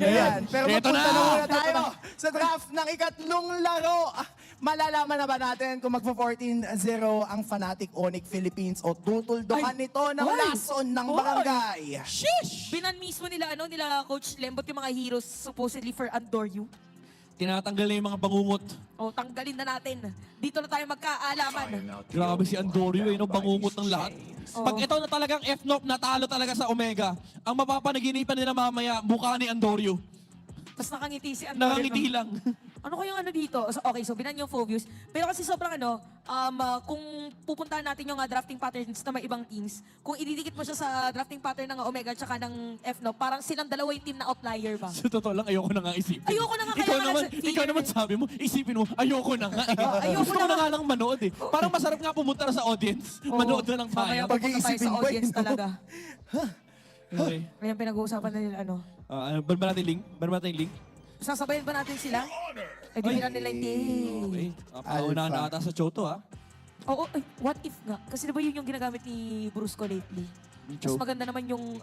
na yan. Pero Eto magpunta na muna Eto tayo na. sa draft ng ikatlong laro. Malalaman na ba natin kung magpo-14-0 ang Fnatic Onyx Philippines o tutuldukan nito ng lason ng barangay? Sheesh! Binan mismo nila, nila Coach Lembot yung mga heroes supposedly for Andoryu. Tinatanggal na yung mga bangungot. O, tanggalin na natin. Dito na tayo magkaalaman. Grabe si Andoryu, bangungot ng lahat. Oo. Pag ito na talagang F-Nop, natalo talaga sa Omega, ang mapapanaginipan nila mamaya, mukha ni Andoryu. Tapos nakangiti si Andoryu. Nakangiti lang. Ano kayong dito? So, okay, so binan yung Phobius. Pero kasi sobrang kung pupuntahan natin yung drafting patterns na may ibang teams, kung ididikit mo siya sa drafting pattern ng Omega at saka ng FNO, parang silang dalawa yung team na outlier ba? Sa totoo lang, ayoko na nga isipin. Ayoko na nga, kaya ikaw nga naman, sa- ikaw naman sabi mo, isipin mo, ayoko na nga. ayoko Gusto ko na na nga. nga lang manood eh. Parang masarap nga pumunta na sa audience. Manood na lang Mamaya tayo. pupunta tayo Pag-iisipin sa ko audience no? talaga. Okay. Ayan, pinag-uusapan na nila Ban ba natin link? Ban ba natin link? Sasabayan ba natin sila? Eh, di nila nila hindi. Okay. Paunahan na ata sa Choto ha. Oo, ay, what if nga? Kasi diba yun yung ginagamit ni Brusco lately? Mas Cho. maganda naman yung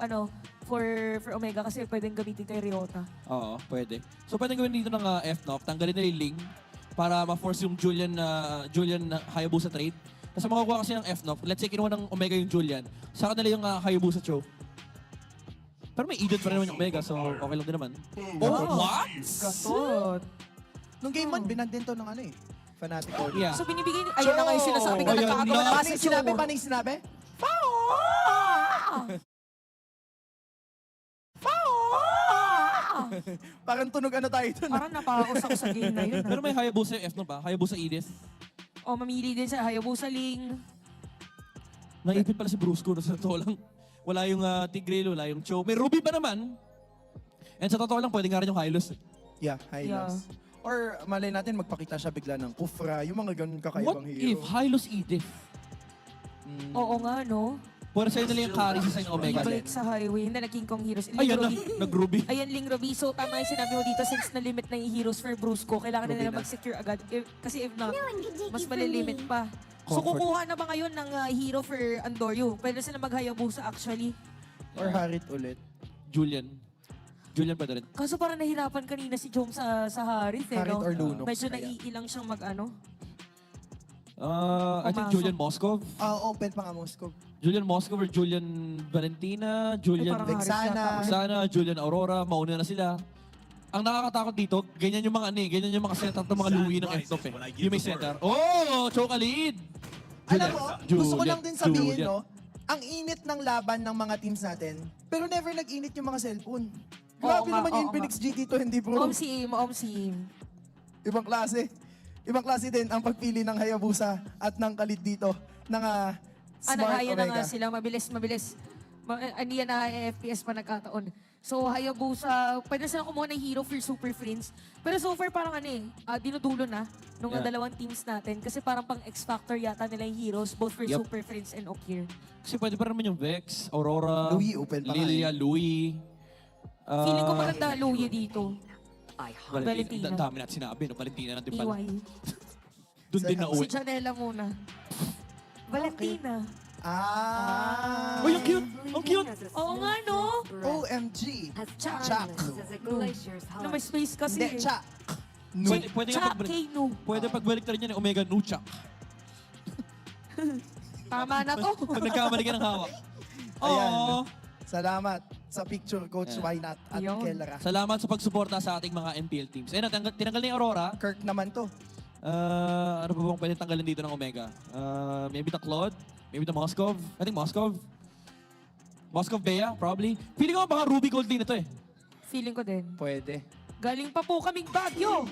for Omega kasi pwedeng gamitin kay Ryota. Oo, pwede. So pwedeng gawin dito ng F-Nop, tanggalin na yung link para ma-force yung Julian na Hayabusa trade. Kasi makukuha kasi ng F-Nop, let's say kinuha ng Omega yung Julian, saka nila yung Hayabusa Cho. Pero may Eden pa rin naman yung Omega, so okay lang din naman. Oh, What? Gatot. Nung game 1, binan din to ng Fnatic Onyx. Yeah. So binibigay, ayun na nga yung sinasabi ko, Ayun nagkakagawa na. na Paano kasi yung sinabi? Cho. Paano yung sinabi? Parang tunog tayo dun. Parang napakos ako sa game na yun. Pero may Hayabusa yung F-Nop ba? Hayabusa Edith. O, mamili din sa Hayabusa Ling. Naipit pala si Brusco na sa totoo lang. Wala yung Tigreal, wala yung Cho. May Ruby pa naman. And sa totoo lang, pwede nga rin yung Hylos. Yeah, Hylos. Or malay natin magpakita siya bigla ng Kufra, yung mga ganun What kakaibang if hero. Hylos Edith? Oo nga, no? Pwede sa'yo nila yung carry sa yung Omega. Ibalik sa highway. Hindi na King Kong Heroes. Ling Ayan na, Ruby. nag-Ruby. Ayan, Ling Ruby. So, tama yung sinabi mo dito since na-limit na yung heroes for Brusco, kailangan na nila Ruby na. mag-secure agad. Kasi if not, mas malilimit pa. So, Comfort. kukuha na ba ngayon ng hero for Andoryu? Pwede sila mag-Hayabusa actually. Or Harit ulit. Julian. Julian pa rin. Kaso parang nahirapan kanina si Jom sa Harit, eh, Harit no? or Lunox. Medyo kaya. naiilang siyang I think Pumasok. Julian Moscov. Open pa nga Moscow. Julian Moscov or Julian Valentina, Julian parang Vexana. Sana, Julian Aurora, mauna na sila. Ang nakakatakot dito, ganyan yung mga ganyan yung mga setup ng mga Louis ng F-Top eh. Yung may center. Oh, choke a lead! Alam mo, gusto ko lang din sabihin, Julian. no? Ang init ng laban ng mga teams natin, pero never nag-init yung mga cellphone. Grabe nga, naman yung oo Phoenix GT20 Pro. Omsim. Ibang klase. Ibang klase din ang pagpili ng Hayabusa at ng kalit dito ng Smart Nahaya na nga Omega. sila, mabilis. Aniya na FPS pa nagkataon. So, Hayabusa, pwede silang kumuha ng hero for Super Friends. Pero so far, parang dinudulo na nung Yeah. dalawang teams natin. Kasi parang pang X-Factor yata nila yung heroes, both for Yup. Super Friends and Okir. Kasi pwede pa naman yung Vex, Aurora, Louis, open pa nga Lilia, Louis. Feeling ko maganda Luya dito. Valentina. Ang dami natin sinabi, no? Valentina natin pala. EY. Doon din na Si uwi. Janela muna. Valentina. Oh, yung cute! Ang cute! Oo nga, no? OMG. Chak. Chak. Na may space kasi. Hindi, Chak. Pwede nga Chak pagbalik. Kano. Pwede pagbalik na rin yan, Omega Nuchak. Tama na to. Pag nagkamali ka ng hawak. Ayan. Oo. Salamat sa picture, Coach Yeah. Why Not at Yun. Kellara. Salamat sa pagsuporta sa ating mga NPL teams. Ayun, tinanggal na yung Aurora. Kirk naman to. Ano pa bang pwede tanggalin dito ng Omega? Maybe the Claude? Maybe the Moskov? I think Moskov. Moskov Bea, probably. Feeling ko baka Ruby Gold din ito eh. Feeling ko din. Pwede. Galing pa po kaming Baguio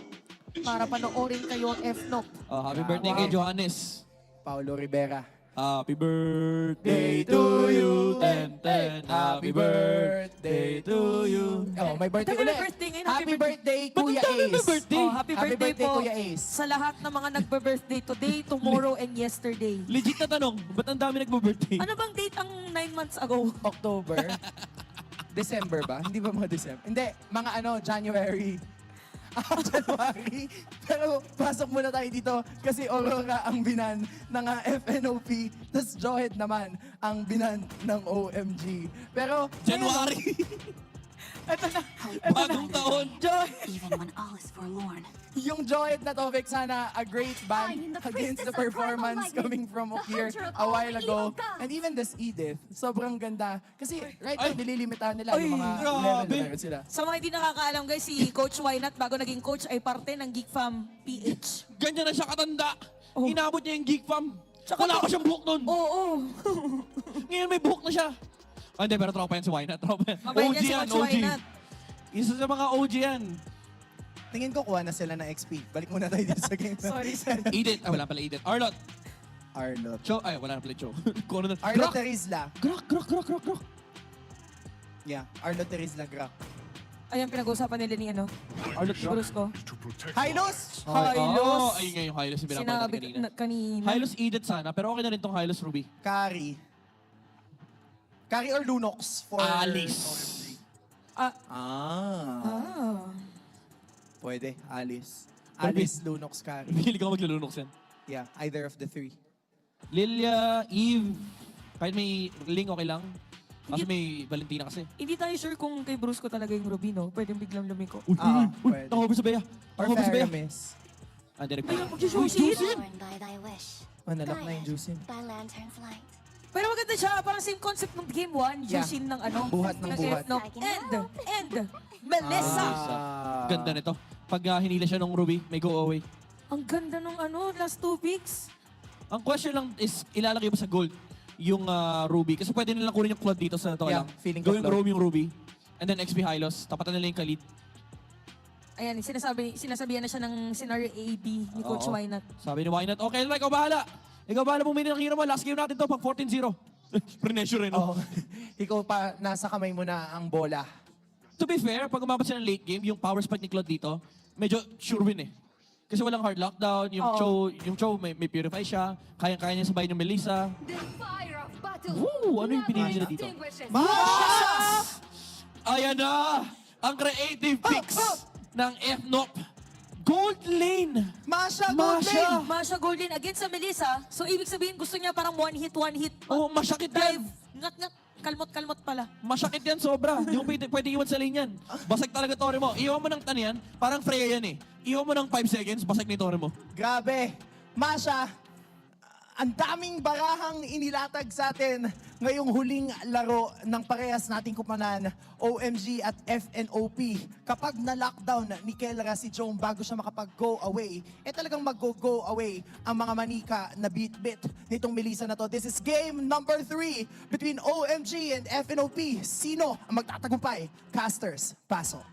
para panoorin kayo ang F-Nop. Happy birthday kay Johannes. Paulo Rivera. Happy birthday to you, Ten. Happy birthday to you. Oh, may birthday Ito, may ulit. birthday ngayon. Happy birthday, Kuya Ba't ang dami may Ace. birthday? Oh, happy birthday po Kuya Ace. sa lahat ng mga nagbe-birthday today, tomorrow, and yesterday. Legit na tanong, ba't ang dami nagbo-birthday? Ano bang date ang 9 months ago? October. December ba? Hindi ba mga December? Hindi, mga January. January. Pero pasok muna tayo dito kasi Aurora ang binan ng FNOP, tapos Johed naman ang binan ng OMG. Pero January! Ito na. Bagong taon. Joy. Even when all is forlorn. Yung Joyet na to, Vic, sana a great I band am the against the priestess of primal performance lightning, coming from the Okir hunter of a all while the ago. evil gods. And even this Edith, sobrang ganda. Kasi right now, Ay. nililimitahan nila yung mga Ay, level grabe. na meron sila. Sa mga hindi nakakaalam guys, si Coach Wynat bago naging coach ay parte ng Geek Fam PH. Ganyan na siya katanda. Oh. Inabot niya yung Geek Fam. Tsaka Wala to- pa siyang buhok nun. Oo. Ngayon may buhok na siya. Ah, hindi, pero tropa yan si Wynat. Tropa yan. Mabait OG yan si yan, Coach OG. Wynat. Isa sa mga OG yan. Tingin ko kuha na sila ng XP. Balik muna tayo dito sa game. Sorry. Edith. Ah, wala pala Edith. Arlot. Arlot. Cho. Ay, wala na pala Cho. Kono na. Arlot Grak. Terizla. Grak. Yeah, Arlot Terizla Gra. Ayan, pinag-uusapan nila ni ano. Arlot. Bruce ko. Hylos! Hylos. Oh, ay ngayon Hylos yung binabalik Sinabi natin kanina. kanina. Hylos Edith sana, pero okay na rin tong Hylos Ruby. Kari. Kari or Lunox for Alice. Ah. Ah. Pwede. Alice. Pwede. Alice, Lunox, Kari. Hindi ko maglulunok yan. Yeah, either of the three. Lilia, Eve. Kahit may Ling, okay lang. Kasi may Valentina kasi. Hindi tayo sure kung kay Bruce ko talaga yung Ruby, no? Pwedeng biglang lumiko. Pwede. Nakahubos sa Bea. Or Nakahubos sa Bea. Faramis. Ah, direct. Ay, magsususin. Born by thy wish. Manalak na yung Juicin. Thy lantern flight. Pero maganda siya, parang same concept ng Game 1, Yeah. Jushin ng ano, Buhat ng buhat. F-Nob. And Melissa. Ganda nito. Pag hinila siya ng Ruby, may go away. Ang ganda nung ano, last 2 picks. Ang question lang is, ilalagay ba sa gold yung Ruby? Kasi pwede nilang kunin yung Claude dito sa to Yeah, lang. feeling ko Gawing Claude. Rome yung Ruby. And then XP Hylos. Tapatan nila yung Khalid. Ayan, sinasabihan na siya ng scenario AB ni Coach Oo. Wynat. Sabi ni Wynat, okay, ikaw bahala. Ikaw bahala bumili ng hero mo. Last game natin to, pag 14-0. Pre-measure rin, no? Oh, ikaw pa, nasa kamay mo na ang bola. To be fair, pag umabot siya ng late game, yung power spike ni Claude dito, medyo sure win eh. Kasi walang hard lockdown, yung Cho may purify siya, kaya-kaya niya sabayin yung Melissa. The fire of battle. Woo! Ano yung pinili nila dito? extinguishes Ayan na! Ang creative picks ng FNOP. Gold Lane! Masha Masha! Goldlane! Masha Golden against sa Melissa. So, ibig sabihin, gusto niya parang one hit. Oh, masakit Dive. yan! Ngat. Kalmot pala. Masakit yan sobra. Hindi mo pwede iwan sa lane yan. Basag talaga Torre mo. Iwan mo ng tan yan, parang Freya yan eh. Iwan mo ng 5 seconds, basag ni Torre mo. Grabe. Masha, ang daming barahang inilatag sa atin ngayong huling laro ng parehas nating kumpanan, OMG at FNOP. Kapag na-lockdown ni Kelra si Jome bago siya makapag-go away, talagang mag-go away ang mga manika na beat-bit nitong Melissa na to. This is game number 3 between OMG and FNOP. Sino ang magtatagumpay? Casters, pasok.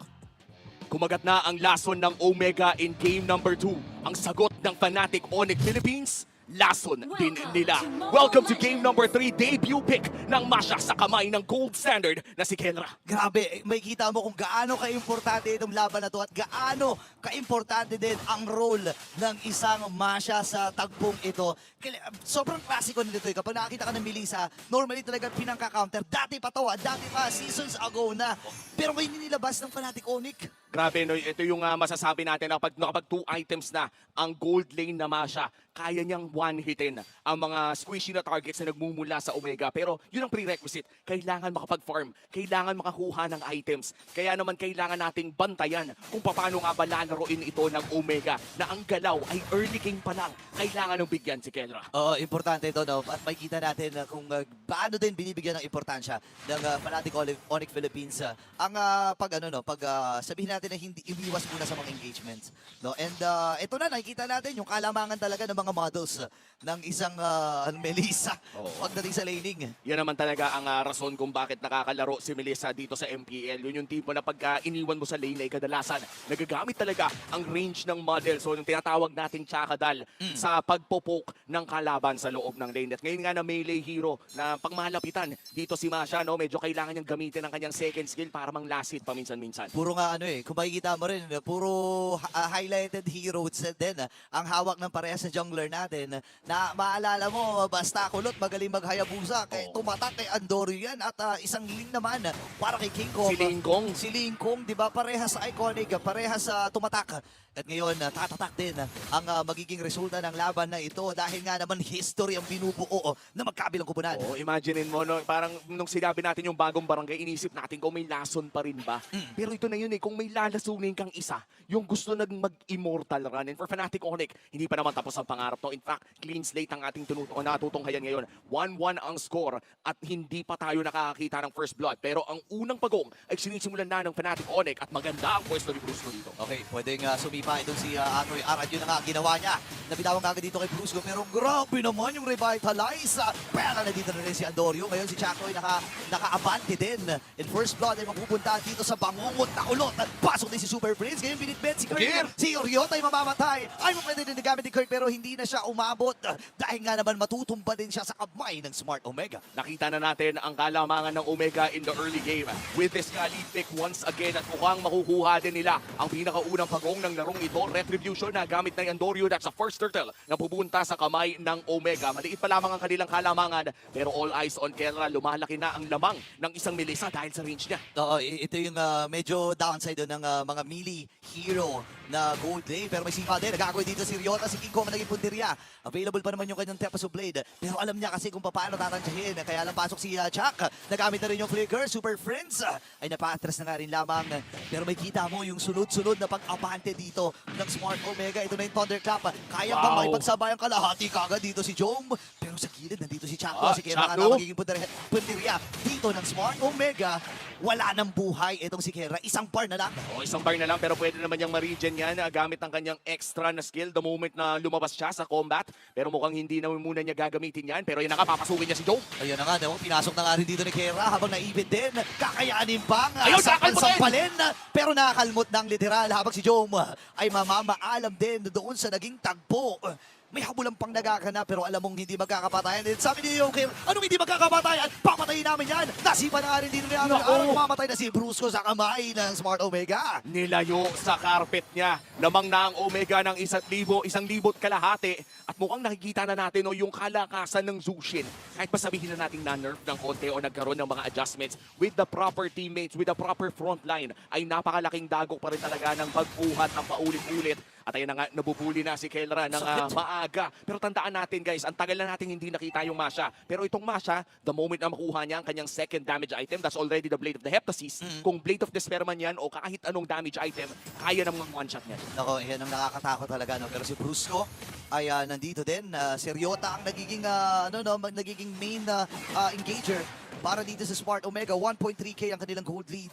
Kumagat na ang lason ng Omega in game number 2. Ang sagot ng Fnatic Onyx Philippines, lason din nila. Welcome to game number 3, debut pick ng Masha sa kamay ng gold standard na si Kelra. Grabe, may kita mo kung gaano ka-importante itong laban na to at gaano ka-importante din ang role ng isang Masha sa tagpong ito. Sobrang klasiko nito eh. Kapag nakakita ka ng Melissa, normally talaga pinangka-counter. Dati pa to, dati pa, seasons ago na. Pero ngayon nilabas ng Fnatic Onyx. Grabe, no? Ito yung masasabi natin na kapag 2 items na ang gold lane na Masha, kaya niyang one-hitin ang mga squishy na targets na nagmumula sa Omega. Pero yun ang prerequisite. Kailangan makapag-farm. Kailangan makakuha ng items. Kaya naman kailangan nating bantayan kung paano nga ba lalaroin ito ng Omega na ang galaw ay early game pa lang. Kailangan ng bigyan si Kelra. Oo, importante ito, no? At makikita natin kung paano din binibigyan ng importansya ng Fnatic Onyx Philippines. Sabihin natin na hindi iwas muna sa mga engagements. No? And ito na, nakikita natin yung kalamangan talaga ng mga models ng isang Melissa pagdating sa laning. Yan naman talaga ang rason kung bakit nakakalaro si Melissa dito sa MPL. Yun yung tipo na pagka iniwan mo sa lane ay kadalasan nagagamit talaga ang range ng model. So yung tinatawag nating tsakadal sa pagpopoke ng kalaban sa loob ng lane. At ngayon nga na melee hero na pangmalapitan dito si Masha, no, medyo kailangan niyang gamitin ang kanyang second skill para manglasit paminsan-minsan. Puro nga kung makikita mo rin, puro highlighted heroes din ang hawak ng parehas sa jungler natin. Na maalala mo, basta kulot, magaling mag-Hayabusa. Kaya tumatak kay Andorio yan. At isang link naman para kay King Kong. Si Lingkong. Si Lingkong, di ba? Parehas sa iconic, parehas sa tumatak. At ngayon, tatatak din ang magiging resulta ng laban na ito dahil nga naman history ang binubuo na magkabilang kupunan. Oo, imaginein mo, no, parang nung sinabi natin yung bagong barangay, inisip natin kung may lason pa rin ba. Pero ito na yun kung may lalasunin kang isa, yung gusto nag mag-immortal run. And for Fnatic Onyx, hindi pa naman tapos ang pangarap. No? In fact, clean slate ang ating natutunghayan ngayon. 1-1 ang score at hindi pa tayo nakakakita ng first blood. Pero ang unang pagong ay sinisimulan na ng Fnatic Onyx at maganda ang pwesto ni Brusco dito. Okay, pwedeng sumipa itong si Atoy Arad. Yun na nga ginawa niya. Nabitawan nga dito kay Brusco. Pero grabe naman yung revitalize. Pera na dito na rin si Andorio. Ngayon si Chakoy naka-abante din. In first blood ay mapupunta dito sa bangungot na kulot. Pasok din si Super Prince. Ngayon binitbit si Kirk. Gear. Si Ryota ay mamamatay. Ay pwede din nagamit ni Kirk pero hindi na siya umabot. Dahil nga naman matutumba din siya sa kamay ng Smart Omega. Nakita na natin ang kalamangan ng Omega in the early game. With this Kali pick once again at mukhang makukuha din nila ang pinakaunang pagong ng larong ito. Retribution na gamit ng Andorio. That's the first turtle na pupunta sa kamay ng Omega. Maliit pa lamang ang kanilang kalamangan pero all eyes on Kelra. Lumalaki na ang lamang ng isang Melissa dahil sa range niya. Oo, ito yung medyo downside doon ng mga melee hero na gold lane. Pero may sipa din. Nagagawin dito si Ryota, si King Kong naging punteriya. Available pa naman yung kanyang Tempest of Blade. Pero alam niya kasi kung paano tatansyahin. Kaya lang pasok si Chuck. Nagamit na rin yung Flicker. Super Friends ay napa-atras na nga rin lamang. Pero may kita mo yung sunod-sunod na pag-abante dito ng Smart Omega. Ito na yung Thunderclap. Kaya bang makipagsabay ang kalahati kagad dito si Jom. Pero sa gilid nandito si Chuck. Si Kera nga na magiging punteriya dito ng Smart Omega. Wala nang buhay itong si Kera. Isang par na lang. Isang bar na lang pero pwede naman niyang ma-regen yan gamit ang kanyang extra na skill the moment na lumabas siya sa combat. Pero mukhang hindi na muna niya gagamitin yan. Pero yun na nga, papasukin niya si Joe. Ayun na nga, pinasok na nga rin dito ni Kera habang naibit din. Kakayanin pang Ayun, sampalin. Pero nakakalmot ng literal habang si Jom ay mamamaalam din doon sa naging tagpo. May habulan pang nagaganap pero alam mong hindi magkakapatayan. And sabi ni Joker, anong hindi magkakapatayan? Papatayin namin yan. Nasipa na nga rin dito ni Ano mamatay na si Brusco sa kamay ng Smart Omega. Nilayo sa carpet niya. Lamang na ang Omega ng 1,000 kalahati. At mukhang nakikita na natin yung kalakasan ng Zushin. Kahit pa sabihin na natin na-nerf ng konti o nagkaroon ng mga adjustments with the proper teammates, with the proper front line, ay napakalaking dagok pa rin talaga ng pagbuhat ng paulit-ulit. At ayun na nga, nabubuli na si Kelra ng maaga. Pero tandaan natin guys, ang tagal na natin hindi nakita yung Masha. Pero itong Masha, the moment na makuha niya ang kanyang second damage item, that's already the Blade of the Heptasis. Kung Blade of Despair man yan o kahit anong damage item, kaya namang one-shot niya. Nako, yan ang nakakatakot talaga. No? Pero si Brusco ay nandito din. Si Ryota ang nagiging, nagiging main engager para dito sa Smart Omega. 1.3k ang kanilang gold lead.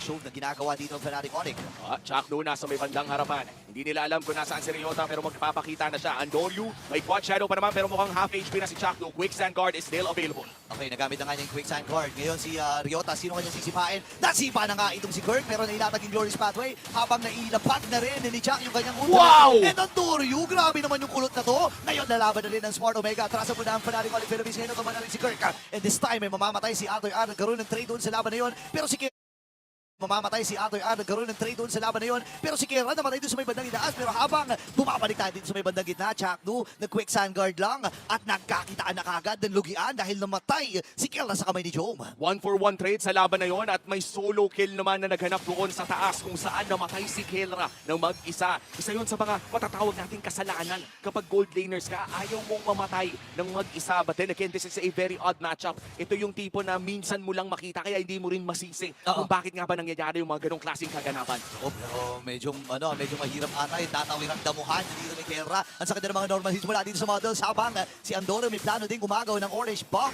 Show na ginagawa dito ng Fnatic Onyx. Chuck Luna sa may bandang harapan. Hindi nila alam kung nasaan si Ryota pero magpapakita na siya. Andoryu, may quad shadow pa naman pero mukhang half HP na si Chuck Luna. Quicksand guard is still available. Okay, nagamit na nga niya yung Quicksand guard. Ngayon si Ryota, sino kanyang sisipain? Nasipa na nga itong si Kirk pero nailatag yung Glorious Pathway habang nailapag na rin ni Chuck yung kanyang ultra. Wow! And Andoryu, grabe naman yung kulot na to. Ngayon nalaban na rin ng Smart Omega. Atrasan mo na ang Fnatic Onyx Philippines. Ngayon naman na rin si Kirk. And this time ay mamamatay si Atoy Ar. Nagkaroon ng trade doon sa laban na yun. Pero si mamamatay si Atoy Ar, nagkaroon ng trade doon sa laban na yun. Pero si Kera namatay doon sa may bandang itaas. Pero habang bumabalik tayo dito sa may bandang gitna, Chaknu, nag-quicksand guard lang at nagkakitaan na kagad ng lugian dahil namatay si Kera sa kamay ni Jom. 1-for-1 trade sa laban na yon at may solo kill naman na naghanap doon sa taas kung saan namatay si Kelra ng mag-isa. Isa yun sa mga matatawag nating kasalanan. Kapag gold laners ka, ayaw mong mamatay ng mag-isa. But then again, this is a very odd matchup. Ito yung tipo na minsan mo lang makita kaya hindi mo rin masisi kung bakit nga ba nangyayari yung mga ganong klaseng kaganapan. Pero medyo mahirap ata yung tatawirang damuhan dito ni Kelra. Ang sakit ng mga normal hits mula dito sa models habang si Andoryo may plano din gumagaw ng orange bomb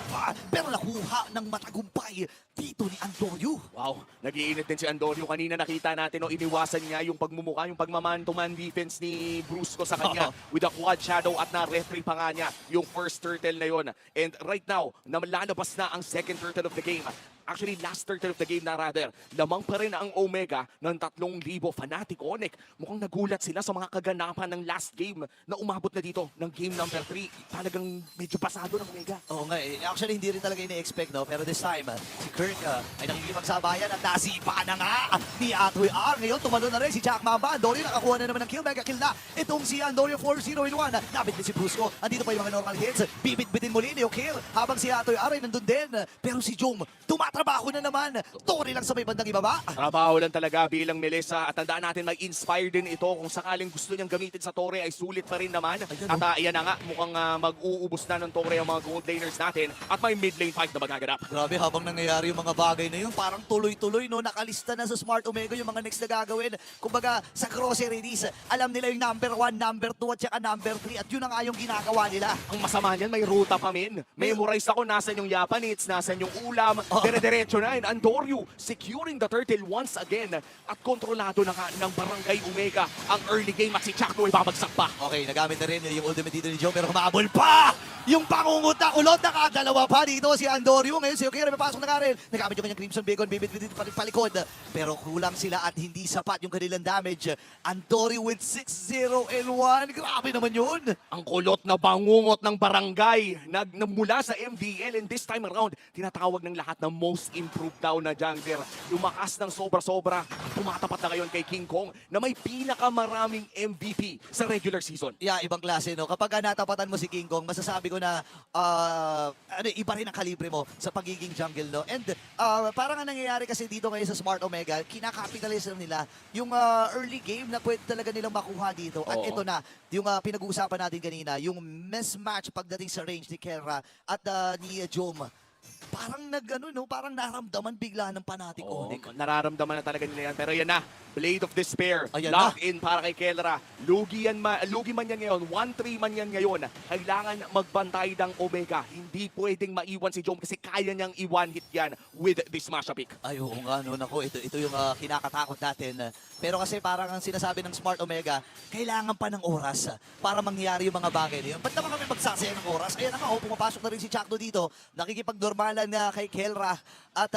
pero nakuha ng matagumpay dito ni Andoryo. Wow, nag-iinit din si Andoryo. Kanina nakita natin iniwasan niya yung pagmumukha, yung pagmaman-to-man defense ni Brusco sa kanya with a quad shadow at na-referee pa nga niya yung first turtle na yon. And right now, lalabas na ang second turtle of the game. Actually, last third of the game na rather, lamang pa rin ang Omega ng 3,000 Fnatic Onyx. Mukhang nagulat sila sa mga kaganapan ng last game na umabot na dito ng game number 3. Talagang medyo pasado ng Omega. Oo nga eh. Actually, hindi rin talaga ini-expect, no? Pero this time, si Kirk ay nakikipagsabayan at nasipa na nga ni Atoy R. Ngayon, tumalo na rin si Jack Mamba. Andorio nakakuha na naman ng kill. Mega kill na. Itong si Andorio 4-0-1. Nabit din si Brusco. Andito pa yung mga normal hits. Bibit-bitin muli ni kill. Habang si Atoy R ay nandun din. Pero si Jom, tumatrabaho na naman. Tori lang sa may bandang ibaba. Trabaho lang talaga bilang Melissa at tandaan natin mag-inspire din ito kung sakaling gusto niyang gamitin sa Torre ay sulit pa rin naman. At ayan na nga, mukhang mag-uubos na ng Torre ang mga gold laners natin at may mid lane fight na magaganap. Grabe, habang nangyayari yung mga bagay na yun, parang tuloy-tuloy, no? Nakalista na sa Smart Omega yung mga next na gagawin. Kumbaga, sa grocery release, alam nila yung number 1, number 2, at saka number 3. At yun na nga yung ginagawa nila. Ang masama niyan, may ruta pa min. Memorize ako, nasan yung Japanese, nasan yung ulam. Dire-diretso na yun. Andorio securing the turtle once again. At kontrolado na nga ng Barangay Omega ang early game at si Chakno ay babagsak pa. Okay, nagamit na rin yung ultimate dito ni Joe, pero humabol pa! Yung pangungot na ulot, nakadalawa pa dito si Andorio. Ngayon si Okira, may pasok na nga rin. Nagamit yung kanyang Crimson Bacon, bibit-bitin palikod. Pero kulang sila at hindi sapat yung kanilang damage. Andorio with 6-0-1. Grabe naman yun. Ang kulot na bangungot ng barangay mula sa MVL, and this time around, tinatawag ng lahat na most improved daw na jungler. Lumakas ng sobra-sobra, tumatapat na ngayon kay King Kong na may pinakamaraming MVP sa regular season. Yeah, ibang klase, no? Kapag natapatan mo si King Kong, masasabi ko na iba rin ang kalibre mo sa pagiging jungle, no? And parang ang nangyayari kasi dito ngayon sa Smart Omega, kinakapitalize lang nila yung early game na pwede talaga nilang makuha dito. At Oo. ito na, yung pinag-uusapan natin kanina, yung mismatch pagdating sa range ni Kera at ni Jom. Parang parang naramdaman bigla ng Fnatic Oo, Onyx. nararamdaman na talaga nila yan. Pero yan na, Blade of Despair. Ayan Lock na. in para kay Kelra. Lugi man yan ngayon. 1-3 man yan ngayon. Kailangan magbantay ng Omega. Hindi pwedeng maiwan si Jom kasi kaya niyang i-one hit yan with this Smash Pick. Ay, oo nga, no. Naku, ito yung kinakatakot natin. Pero kasi parang ang sinasabi ng Smart Omega, kailangan pa ng oras para mangyari yung mga bagay na yun. Ba't naman kami magsasayang ng oras? Ayan na nga, pumapasok na rin si Chakno dito. Nakikipagnormalan na kay Kelra. At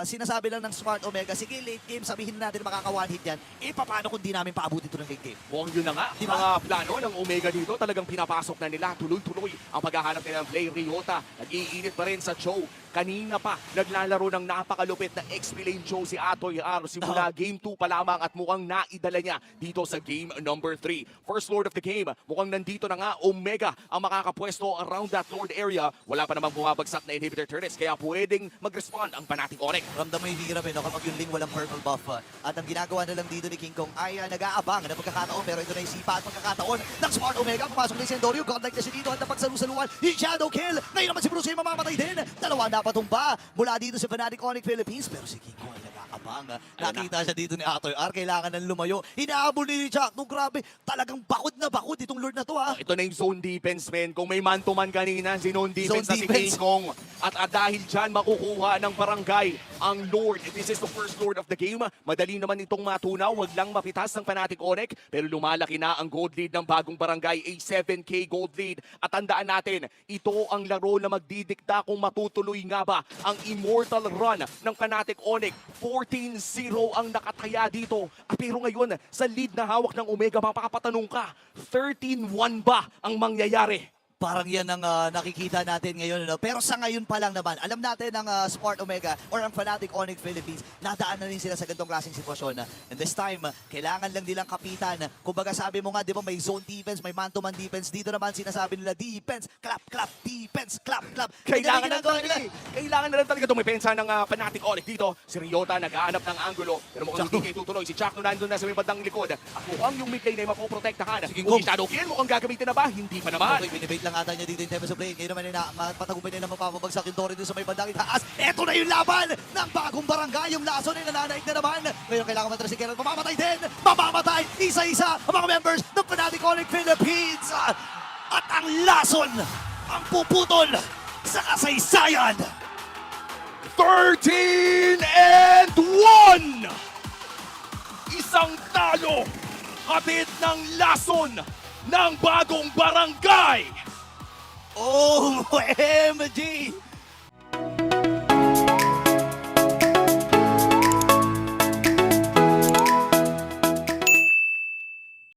sinasabi lang ng Smart Omega, sige, late game, sabihin natin makaka-one hit yan. Paano kung di namin paabutin ito ng late game? Mukhang yun na nga. Diba? Mga plano ng Omega dito, talagang pinapasok na nila. Tuloy-tuloy ang paghahanap nila ng play. Ryota, nag-iinit pa rin sa Cho. Kanina pa, naglalaro ng napakalupit na XP lane Cho si Atoy R. Simula game 2 pa lamang at mukhang naidala niya dito sa game number 3. First Lord of the game, mukhang nandito na nga Omega ang makakapwesto around that Lord area. Wala pa namang bumabagsak na inhibitor turrets kaya pwedeng mag-respond ang Fnatic Onyx. Ramdam mo yung hirap, no? Kapag yung Ling walang purple buff. At ang ginagawa na lang dito ni King Kong ay nag-aabang na pagkakataon. Pero ito na yung sipa at pagkakataon ng Smart Omega. Pumasok na si Andorio. Godlike na siya dito at napagsalusaluan. Yung shadow kill. Ngayon naman si Bruce ay mamamatay din. Dalawa na patumba mula dito sa Fnatic Onyx Philippines. Pero si King Kong ay nag-aabang. Nakita siya dito ni Atoy R. Kailangan ng lumayo. Inaabol ni Jack. No, grabe. Talagang bakod na bakod itong Lord na to, ha. Ito na yung zone defense, men. Kung may man-to-man kanina, zone defense Zone na si defense. King Kong. At dahil dyan, makukuha ng barangay ang Lord. This is the first Lord of the game. Madali naman itong matunaw. Wag lang mapitas ng Fnatic Onyx. Pero lumalaki na ang gold lead ng bagong barangay. A 7K gold lead. At tandaan natin, ito ang laro na magdidikta kung matutuloy nga ba ang immortal run ng Fnatic Onyx. 14-0 ang nakataya dito. Pero ngayon, sa lead na hawak ng Omega, mapakapatanong ka, 13-1 ba ang mangyayari? Parang yan ang nakikita natin ngayon. No? Pero sa ngayon pa lang naman, alam natin ang Smart Omega or ang Fnatic Onyx Philippines, nadaan na rin sila sa ganitong klaseng sitwasyon. And this time, kailangan lang nilang kapitan. Kumbaga sabi mo nga, di ba, may zone defense, may man-to-man defense. Dito naman sinasabi nila, defense, clap, clap, defense, clap, clap. Kailangan Ganyan na ginagawa talaga Kailangan na lang talaga dumipensa ng Fnatic Onyx dito. Si Ryota nag-aanap ng angulo. Pero mukhang hindi kayo tutuloy. Si Chakno nandun na sa may bandang likod. At mukhang yung mid lane ay mapoprotektahan. Sige, Kung Gong. shadow kill, mukhang gagamitin na ba? Hindi pa naman. Okay, binibait lang ata niya dito in terms of play. Ngayon naman patagumpay nila mapapabagsak yung Dory dito sa may bandang itaas. Eto na yung laban ng bagong barangay. Yung laso na nananaig na naman. Ngayon kailangan matras si Geralt. Mamamatay din. Mamamatay. Isa-isa ang mga members ng Fnatic Onyx Philippines. At ang lason ang puputol sa kasaysayan. 13-1! Isang talo! Hatid ng lason ng bagong barangay! OMG!